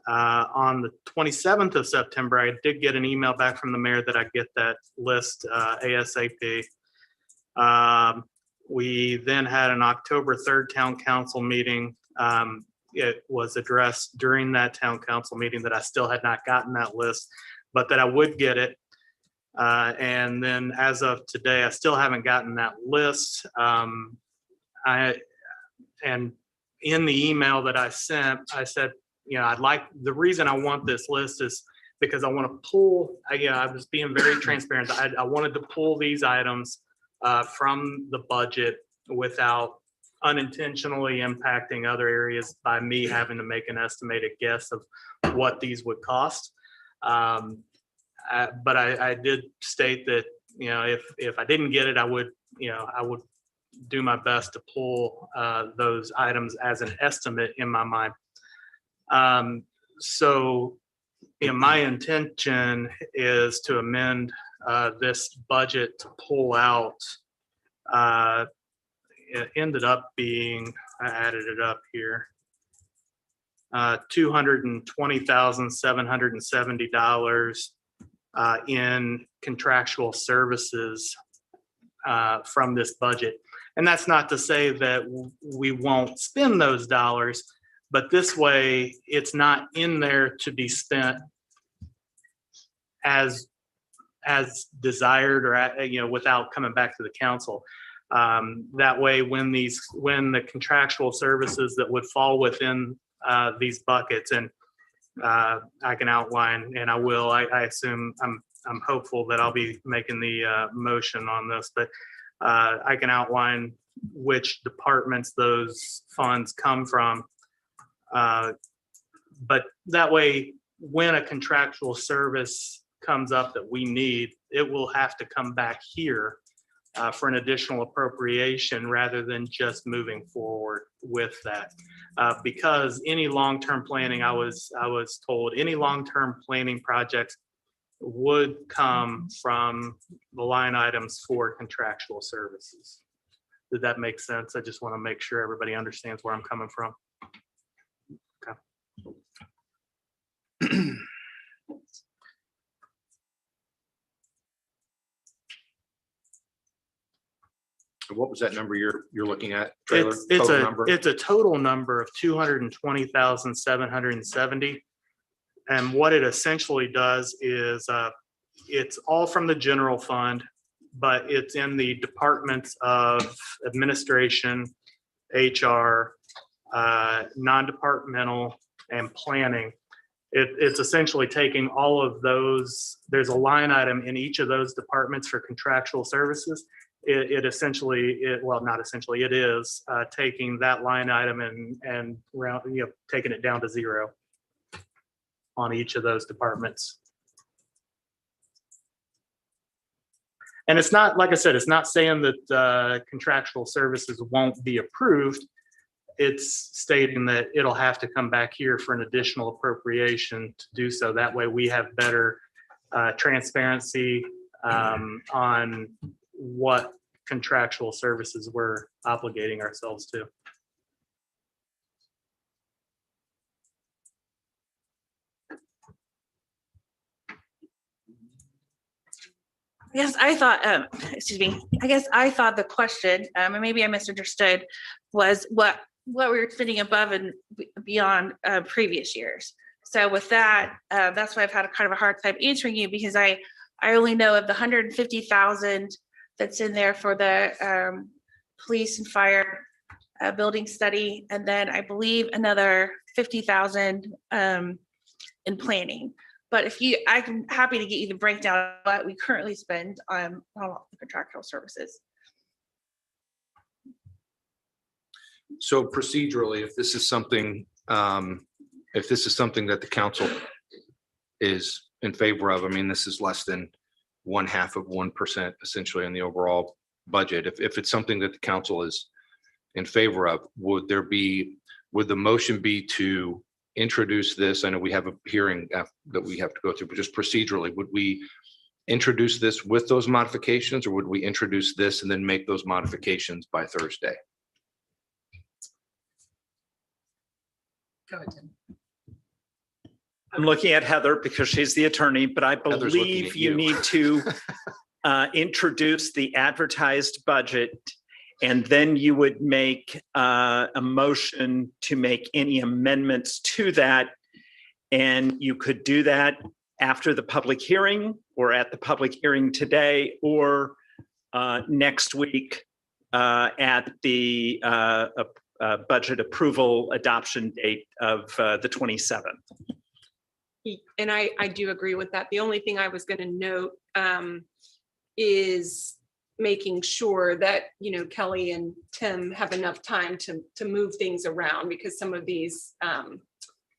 On the 27th of September, I did get an email back from the mayor that I get that list ASAP. We then had an October 3rd town council meeting. It was addressed during that town council meeting that I still had not gotten that list, but that I would get it. And then as of today, I still haven't gotten that list. And in the email that I sent, I said, the reason I want this list is because I want to pull, I was being very transparent. I wanted to pull these items from the budget without unintentionally impacting other areas by me having to make an estimated guess of what these would cost. But I did state that, if I didn't get it, I would do my best to pull those items as an estimate in my mind. So my intention is to amend this budget to pull out, it ended up being, I added it up here. $220,770 in contractual services from this budget. And that's not to say that we won't spend those dollars, but this way it's not in there to be spent as desired or, without coming back to the council. That way, when the contractual services that would fall within these buckets, and I can outline, and I will, I assume, I'm hopeful that I'll be making the motion on this, but I can outline which departments those funds come from. But that way, when a contractual service comes up that we need, it will have to come back here for an additional appropriation rather than just moving forward with that. Because any long-term planning, I was told, any long-term planning projects would come from the line items for contractual services. Did that make sense? I just want to make sure everybody understands where I'm coming from. Okay. What was that number you're looking at? Trailer, It's total number? a total number of 220,770. And what it essentially does is it's all from the general fund, but it's in the departments of administration, HR, non-departmental, and planning. It's essentially taking all of those. There's a line item in each of those departments for contractual services. It is taking that line item and taking it down to zero on each of those departments. And it's not, like I said, it's not saying that contractual services won't be approved. It's stating that it'll have to come back here for an additional appropriation to do so. That way we have better transparency on what contractual services we're obligating ourselves to. Yes, I thought, I guess I thought the question, and maybe I misunderstood, was what we were spending above and beyond previous years. So with that, that's why I've had a kind of a hard time answering you, because I only know of the 150,000 that's in there for the police and fire building study, and then I believe another 50,000 in planning. But I'm happy to get you the breakdown of what we currently spend on all the contractual services. So procedurally, if this is something that the council is in favor of, I mean, this is less than 0.5% essentially in the overall budget. If it's something that the council is in favor of, would the motion be to introduce this? I know we have a hearing that we have to go through, but just procedurally, would we introduce this with those modifications, or would we introduce this and then make those modifications by Thursday? Go ahead, Tim. I'm looking at Heather because she's the attorney, but I Heather's looking believe at you you. need to introduce the advertised budget, and then you would make a motion to make any amendments to that. And you could do that after the public hearing, or at the public hearing today, or next week at the budget approval adoption date of the 27th. And I do agree with that. The only thing I was going to note is making sure that, Kelly and Tim have enough time to move things around, because some of these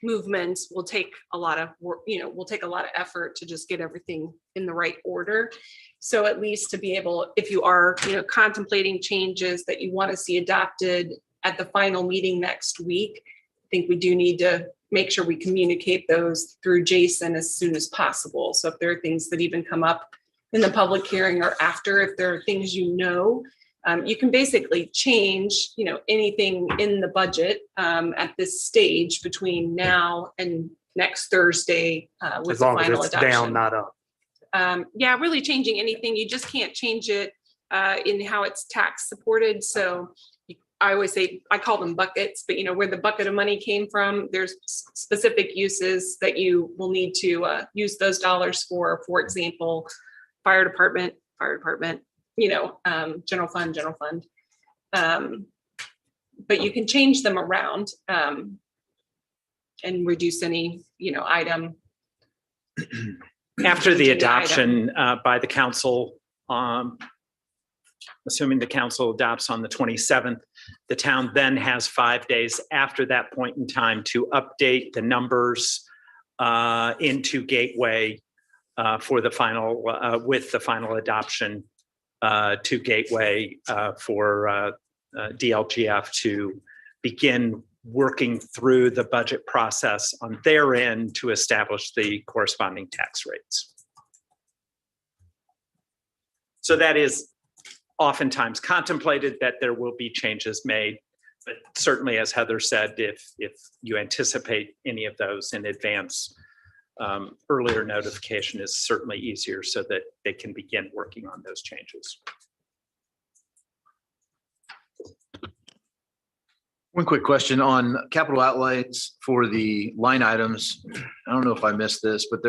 movements will take a lot of work, will take a lot of effort to just get everything in the right order. So at least to be able, if you are, contemplating changes that you want to see adopted at the final meeting next week, I think we do need to make sure we communicate those through Jason as soon as possible. So if there are things that even come up in the public hearing or after, if there are things You can basically change, anything in the budget at this stage between now and next Thursday with As the long as final it's down, adoption. not up. Yeah, really changing anything. You just can't change it in how it's tax supported. So I always say, I call them buckets, but where the bucket of money came from, there's specific uses that you will need to use those dollars for example, fire department, general fund. But you can change them around and reduce any, item. After the Changing adoption by the council, assuming the council adopts on the 27th, the town then has 5 days after that point in time to update the numbers into Gateway for the final, with the final adoption to Gateway for DLGF to begin working through the budget process on their end to establish the corresponding tax rates. So that is oftentimes contemplated that there will be changes made, but certainly, as Heather said, if you anticipate any of those in advance, earlier notification is certainly easier so that they can begin working on those changes. One quick question on capital outlays for the line items. I don't know if I missed this, but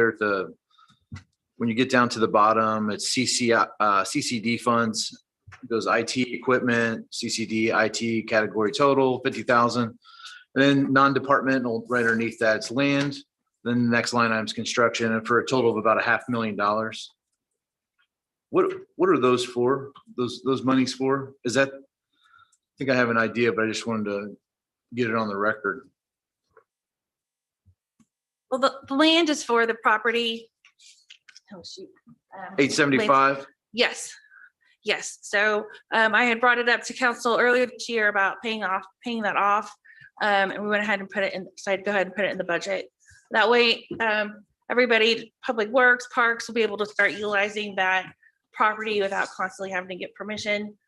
when you get down to the bottom, it's CCD funds. It goes IT equipment, CCD, IT category total, 50,000. And then non-departmental right underneath that, it's land. Then the next line item is construction, and for a total of about $500,000. What are those for? Those monies for? Is that? I think I have an idea, but I just wanted to get it on the record. Well, the land is for the property. Oh, shoot. 875. Yes. So I had brought it up to council earlier this year about paying that off. And we went ahead and decided to go ahead and put it in the budget. That way, everybody, public works, parks will be able to start utilizing that property without constantly having to get permission.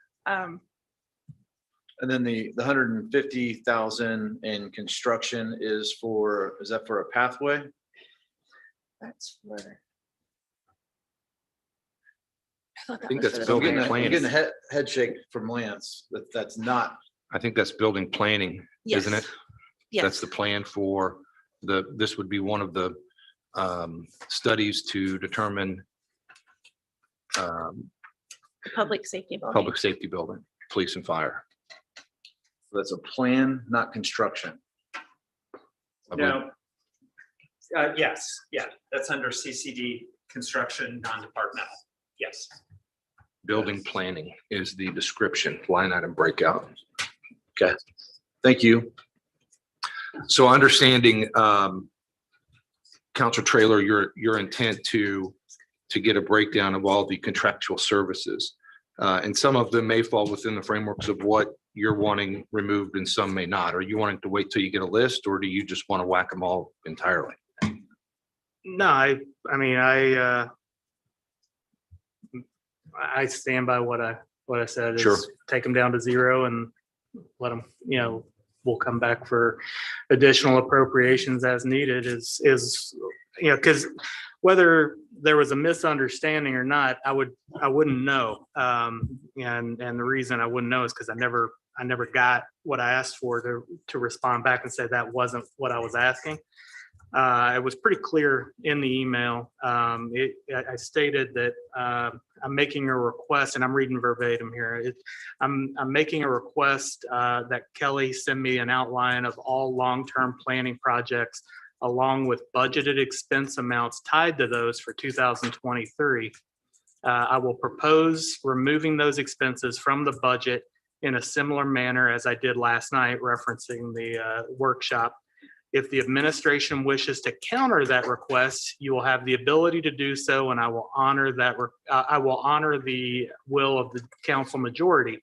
And then the 150,000 in construction is that for a pathway? That's where. I think that's I'm building getting planning. a head shake from Lance. That's not. I think that's building planning, isn't it? Yes. That's the plan for this would be one of the studies to determine Public safety building. public safety building, police and fire. That's a plan, not construction. I believe. No. Yes, yeah, that's under CCD, construction, non-departmental. Yes. Building planning is the description, line item breakout. Okay, thank you. So understanding, Counselor Traylor, your intent to get a breakdown of all the contractual services. And some of them may fall within the frameworks of what you're wanting removed and some may not. Are you wanting to wait till you get a list, or do you just want to whack them all entirely? No, I mean, I stand by what I said. Is Sure. Take them down to zero and let them, we'll come back for additional appropriations as needed is, because whether there was a misunderstanding or not, I wouldn't know. And the reason I wouldn't know is because I never got what I asked for to respond back and say that wasn't what I was asking. It was pretty clear in the email. I stated that I'm making a request, and I'm reading verbatim here. I'm making a request that Kelly send me an outline of all long-term planning projects along with budgeted expense amounts tied to those for 2023. I will propose removing those expenses from the budget in a similar manner as I did last night, referencing the workshop. If the administration wishes to counter that request, you will have the ability to do so, and I will honor that. I will honor the will of the council majority.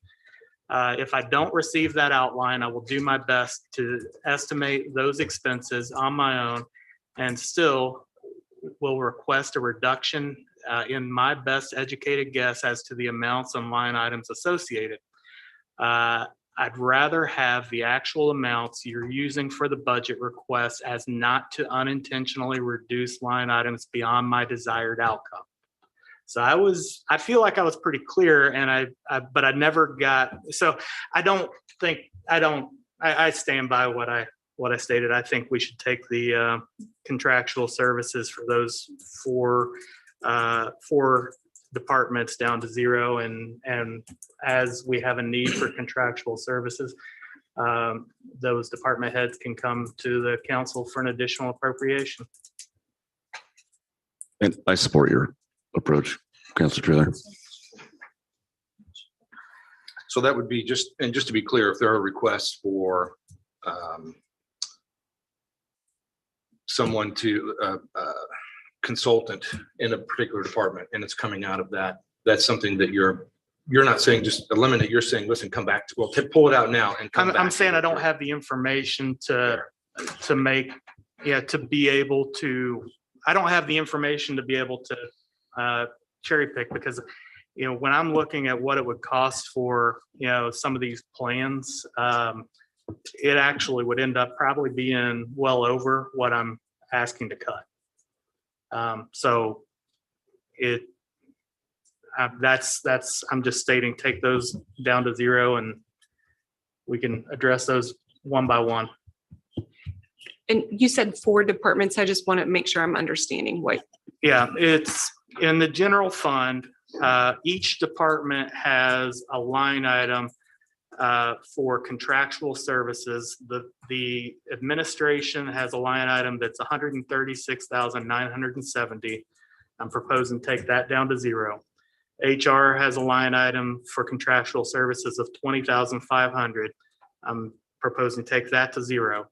If I don't receive that outline, I will do my best to estimate those expenses on my own, and still will request a reduction in my best educated guess as to the amounts and line items associated. I'd rather have the actual amounts you're using for the budget request as not to unintentionally reduce line items beyond my desired outcome. So I feel like I was pretty clear, and but I never got, so I stand by what I stated. I think we should take the contractual services for those four departments down to zero, and as we have a need for contractual services, those department heads can come to the council for an additional appropriation. And I support your approach, Councilor Trailer. So that would be just to be clear, if there are requests for someone to consultant in a particular department, and it's coming out of that, that's something that you're not saying just eliminate, you're saying, listen, come back to, well, pull it out now and come back. I'm saying I don't have the information to make, to be able to, I don't have the information to be able to cherry pick, because when I'm looking at what it would cost for, some of these plans, it actually would end up probably being well over what I'm asking to cut. So I'm just stating, take those down to zero, and we can address those one by one. And you said 4 departments. I just want to make sure I'm understanding what. Yeah, it's in the general fund. Each department has a line item for contractual services. The administration has a line item that's $136,970. I'm proposing to take that down to zero. HR has a line item for contractual services of $20,500. I'm proposing to take that to zero.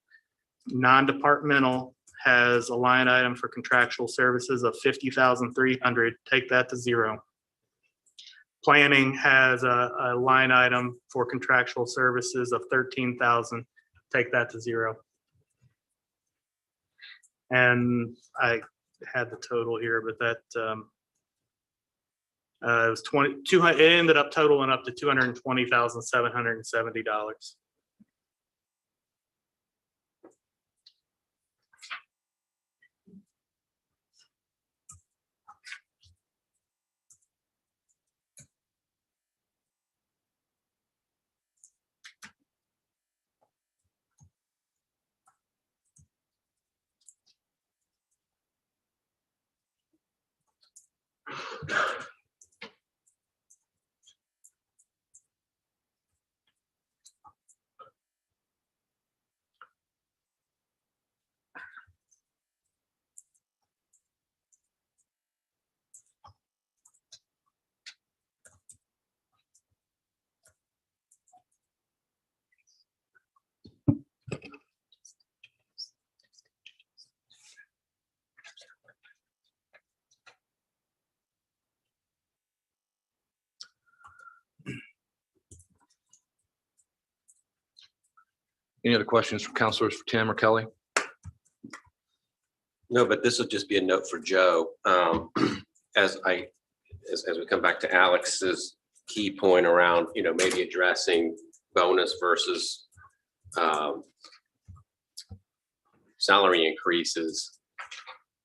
Non-departmental has a line item for contractual services of $50,300. Take that to zero. Planning has a line item for contractual services of $13,000. Take that to zero. And I had the total here, but that it was 200. It ended up totaling up to $220,770. Any other questions from counselors for Tim or Kelly? No, but this will just be a note for Joe. As we come back to Alex's key point around, maybe addressing bonus versus salary increases.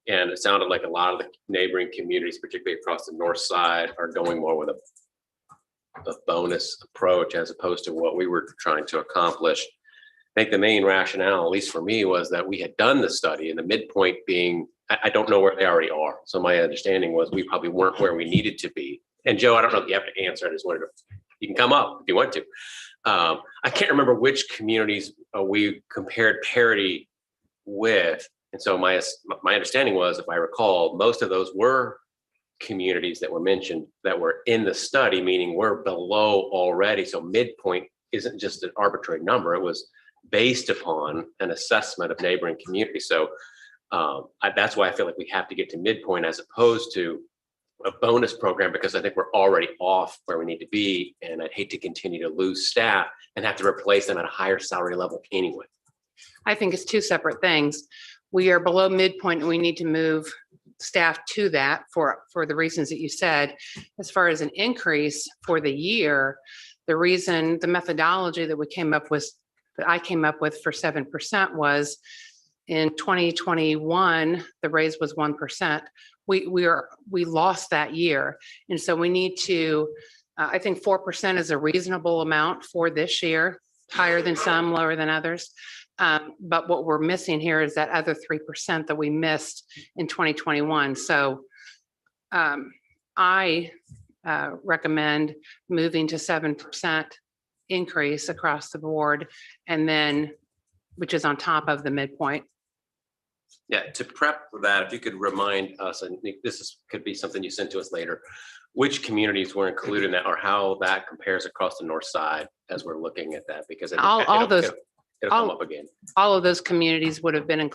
And it sounded like a lot of the neighboring communities, particularly across the north side, are going more with a bonus approach as opposed to what we were trying to accomplish. I think the main rationale, at least for me, was that we had done the study, and the midpoint being, I don't know where they already are. So my understanding was we probably weren't where we needed to be. And Joe, I don't know if you have to answer. I just wanted to, you can come up if you want to. I can't remember which communities we compared parity with. And so my understanding was, if I recall, most of those were communities that were mentioned that were in the study, meaning we're below already. So midpoint isn't just an arbitrary number. It was based upon an assessment of neighboring communities. So that's why I feel like we have to get to midpoint as opposed to a bonus program, because I think we're already off where we need to be. And I'd hate to continue to lose staff and have to replace them at a higher salary level anyway. I think it's 2 separate things. We are below midpoint and we need to move staff to that for the reasons that you said. As far as an increase for the year, the reason, the methodology that I came up with for 7% was in 2021, the raise was 1%. We lost that year. And so we need to, I think 4% is a reasonable amount for this year, higher than some, lower than others. But what we're missing here is that other 3% that we missed in 2021. So I recommend moving to 7% increase across the board, and then, which is on top of the midpoint. Yeah, to prep for that, if you could remind us, and could be something you sent to us later, which communities were included in that, or how that compares across the north side as we're looking at that, because All those, it'll come up again. all of those communities would have been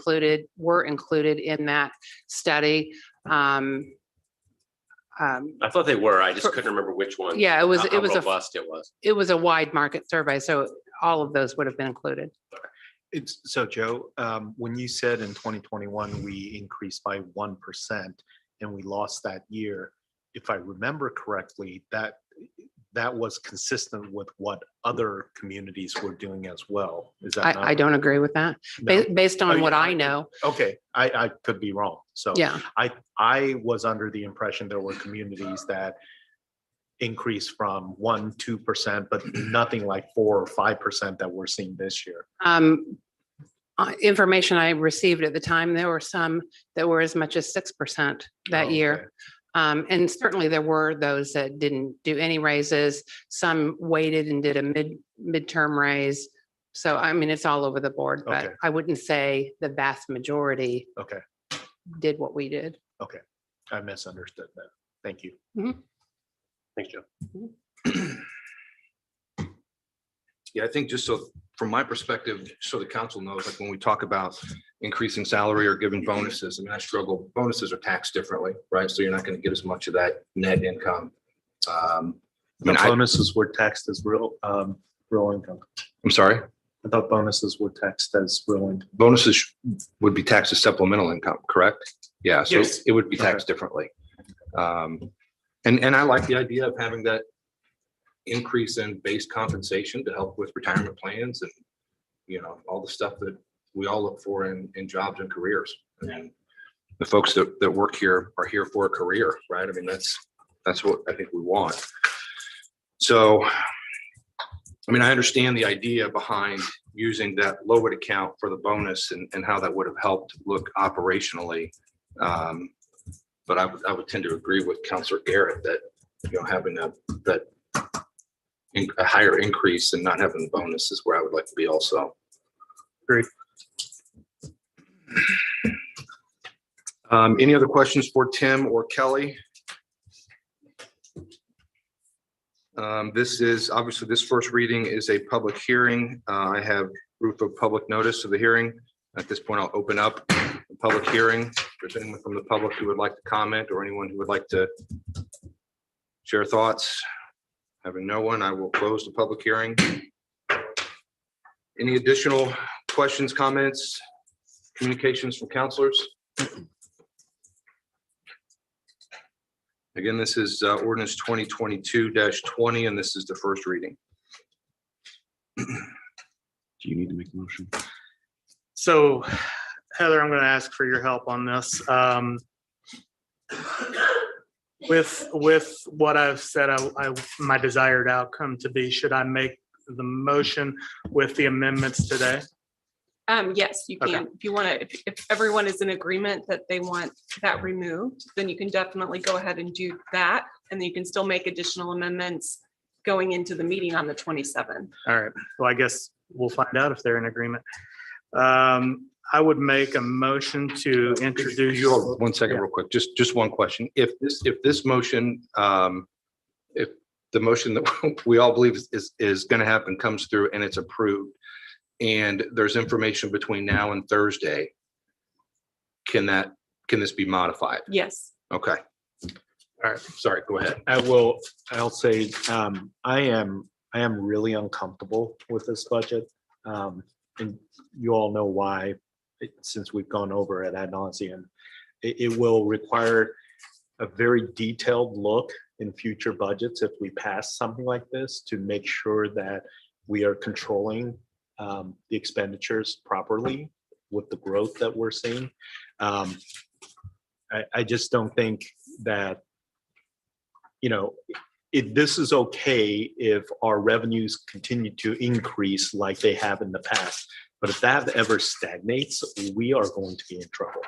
were included in that study. I thought they were. I just couldn't remember which one. Yeah, it was how robust it was a wide market survey, so all of those would have been included. It's so Joe, when you said in 2021, we increased by 1% and we lost that year, if I remember correctly, that was consistent with what other communities were doing as well. Is that I don't agree with that. No? Based on what I know. Okay, I could be wrong. So Yeah. I was under the impression there were communities that increased from 1-2%, but nothing like 4 or 5% that we're seeing this year. Information I received at the time, there were some that were as much as 6% that year. And certainly there were those that didn't do any raises. Some waited and did a midterm raise. So, I mean, it's all over the board, but I wouldn't say the vast majority did what we did. Okay, I misunderstood that. Thank you. Thanks, Joe. Yeah, I think just so from my perspective, so the council knows, like when we talk about increasing salary or giving bonuses, I mean, I struggle, bonuses are taxed differently, right? So you're not going to get as much of that net income. Bonuses were taxed as real income. I'm sorry? I thought bonuses were taxed as real income. Bonuses would be taxed as supplemental income, correct? Yeah, so Yes. it would be taxed differently. And I like the idea of having that increase in base compensation to help with retirement plans and, you know, all the stuff that we all look for in jobs and careers. I mean, the folks that work here are here for a career, right? I mean, that's what I think we want. So, I mean, I understand the idea behind using that lowered account for the bonus and how that would have helped look operationally. But I would tend to agree with Councilor Garrett that, you know, having a higher increase and not having the bonus is where I would like to be also. Great. Any other questions for Tim or Kelly? This is obviously, this first reading is a public hearing. I have proof of public notice of the hearing. At this point, I'll open up the public hearing. If there's anyone from the public who would like to comment or anyone who would like to share thoughts. Having no one, I will close the public hearing. Any additional questions, comments, communications from counselors? Again, this is ordinance 2022-20, and this is the first reading. Do you need to make a motion? So Heather, I'm going to ask for your help on this. With what I've said, my desired outcome to be, should I make the motion with the amendments today? Yes, you can. If you want to, if everyone is in agreement that they want that removed, then you can definitely go ahead and do that. And then you can still make additional amendments going into the meeting on the 27th. All right. Well, I guess we'll find out if they're in agreement. I would make a motion to introduce. Hold 1 second, real quick. Just one question. If this motion, if the motion that we all believe is going to happen comes through and it's approved, and there's information between now and Thursday, can this be modified? Yes. Okay. All right. Sorry. Go ahead. I'll say, I am really uncomfortable with this budget. And you all know why, since we've gone over it ad nauseum. it will require a very detailed look in future budgets if we pass something like this to make sure that we are controlling the expenditures properly with the growth that we're seeing. I just don't think that, this is okay if our revenues continue to increase like they have in the past. But if that ever stagnates, we are going to be in trouble.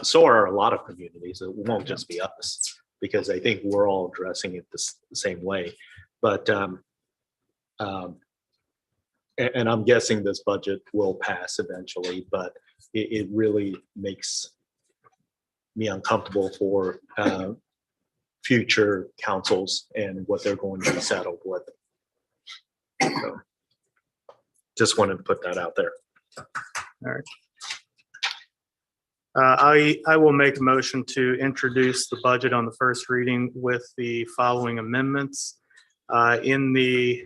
So are a lot of communities. It won't just be us, because I think we're all addressing it the same way. But and I'm guessing this budget will pass eventually, but it really makes me uncomfortable for future councils and what they're going to be saddled with. So, just wanted to put that out there. All right. I will make a motion to introduce the budget on the first reading with the following amendments. In the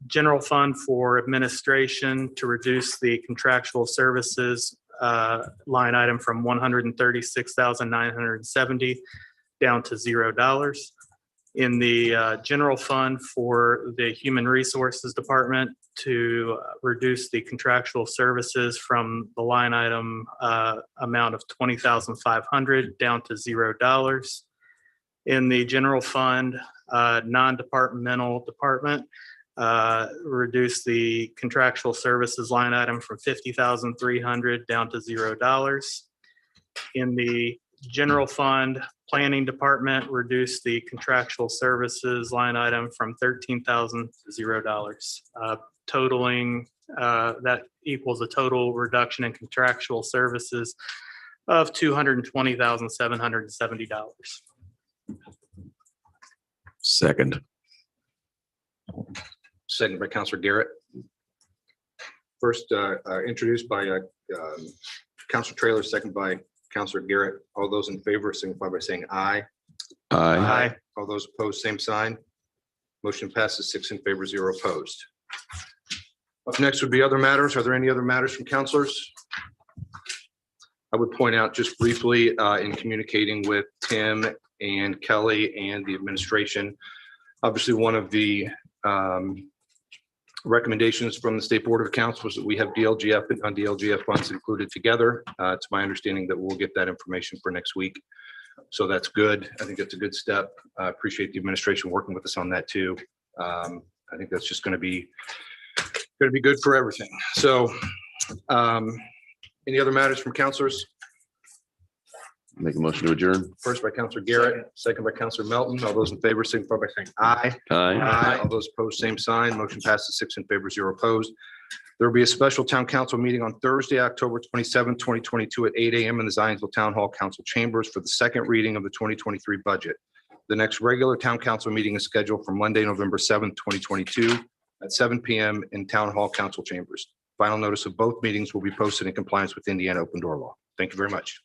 general fund for administration, to reduce the contractual services line item from 136,970 down to $0. In the general fund for the human resources department, to reduce the contractual services from the line item amount of 20,500 down to $0. In the general fund, non-departmental department, reduce the contractual services line item from 50,300 down to $0. In the general fund planning department, reduce the contractual services line item from 13,000 to $0. Totaling, that equals a total reduction in contractual services of $220,770. Second. Second by Counselor Garrett. First, introduced by Counselor Traylor, second by Counselor Garrett. All those in favor signify by saying aye. Aye. All those opposed, same sign. Motion passes 6 in favor, 0 opposed. Up next would be other matters. Are there any other matters from counselors? I would point out just briefly in communicating with Tim and Kelly and the administration, obviously one of the recommendations from the State Board of Accounts was that we have DLGF and non-DLGF funds included together. It's my understanding that we'll get that information for next week. So that's good. I think that's a good step. I appreciate the administration working with us on that too. I think that's just going to be good for everything. So any other matters from counselors? Make a motion to adjourn. First by Counselor Garrett, second by Counselor Melton. All those in favor signify by saying aye. Aye. All those opposed, same sign. Motion passes 6 in favor, 0 opposed. There will be a special town council meeting on Thursday, October 27, 2022 at 8 a.m. in the Zionsville Town Hall Council Chambers for the second reading of the 2023 budget. The next regular town council meeting is scheduled for Monday, November 7th, 2022 at 7 p.m. in Town Hall Council Chambers. Final notice of both meetings will be posted in compliance with Indiana open door law. Thank you very much.